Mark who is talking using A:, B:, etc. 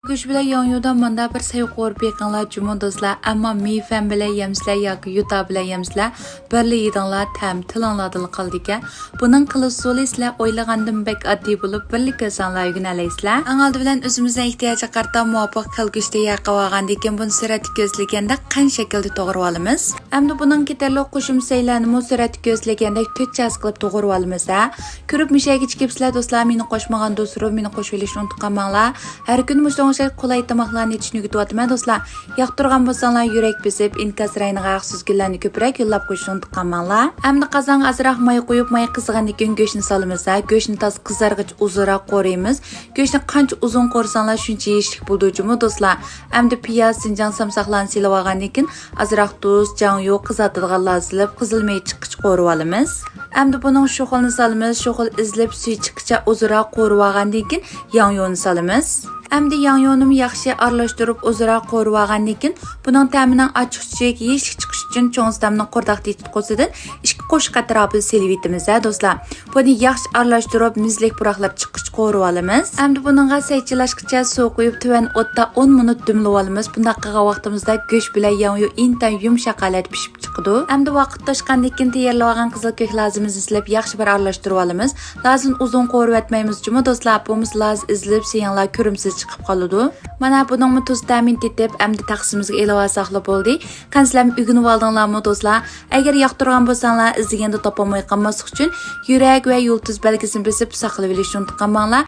A: Güç bilen yonyuda manda bir sayı qo'rib yaqinlar cumon do'stlar, ammo meyfan bilan yemsizlar yoki yuta bilan yemsizlar birli yedinglar tam tilinglardan qoldi ekan. Buning qilish usuli sizlar o'ylagandan bek oddiy bo'lib birli ko'rsanglar yugunalasizlar. Angaldi bilan o'zimizning ehtiyojga qarata muvofiq qilgishda yaqib olgandan keyin buni suratga ko'zlaganda qanday shaklda to'g'rib olamiz. Hamda buning ketarli qo'shimchalarni suratga ko'zlaganda 4 chas qilib to'g'rib olamiz. Ko'rib mishaga chiqibsizlar do'stlar, meni qo'shmagan do'stlar meni qo'shib olishni unutmanglar. Har kun qulay tomoqlarni yetishni yutyapman do'stlar. Yoqtirgan bo'lsanglar yurak besib, inkas rayniga suzgilarni ko'proq yo'llab qo'yishni unutmanglar. Hamda qozonga azroq may qo'yib, may qizigandan keyin go'shtni solamiz. Go'shtni toz qizarg'ich uzunroq qo'raymiz. Go'shtni qancha uzun qo'rsanglar shuncha yeyishlik bo'ldi-jumi do'stlar. Hamda piyoz, sinjan samsoqlarni silib olgandan keyin azroq tuz, jan yo'q qizartirganlar silib, qizilmay chiqqich qo'rib olamiz. Hamda buning sho'xilni solamiz. Sho'xil izlab suv chiqicha uzunroq qo'rib olgandan keyin yong'yonni solamiz. Hamda yong'yonni yaxshi aralashtirib o'zaro qo'rib olgandan keyin buning ta'mining ochiq-chiq yeyish chiqish uchun cho'ngstamni qo'rdoq tetib ikki qo'shib atrofini silib etamiz do'stlar. Buni yaxshi aralashtirib mizlik puroqlab chiqish qo'rib olamiz. Hamda buningga saychilashgacha suv quyib tuvan o'tda 10 minut dumlab olamiz. Bunday qilgan vaqtimizda go'sht bilan yong'yo intan yumshoq holat pishib chiqadi. Hamda vaqt toshgandan keyin tayyorlab olgan qizil ko'k lazimizni silib yaxshi bir aralashtirib olamiz. Lazim uzun qo'rib etmaymiz juma do'stlar. Bumuz laz izlib siyanglar ko'rimsiz chiqib qoladi. Mana buningni tuz ta'min etib, hamda taqsimizga ilova saqlab bo'ldi. Qansizlar o'rganib oldinglarmi do'stlar? Agar yoqtirgan bo'lsanglar, izlaganda topolmay qolmaslik uchun yurak va yulduz belgisini bosib saqlab olishni unutmanglar.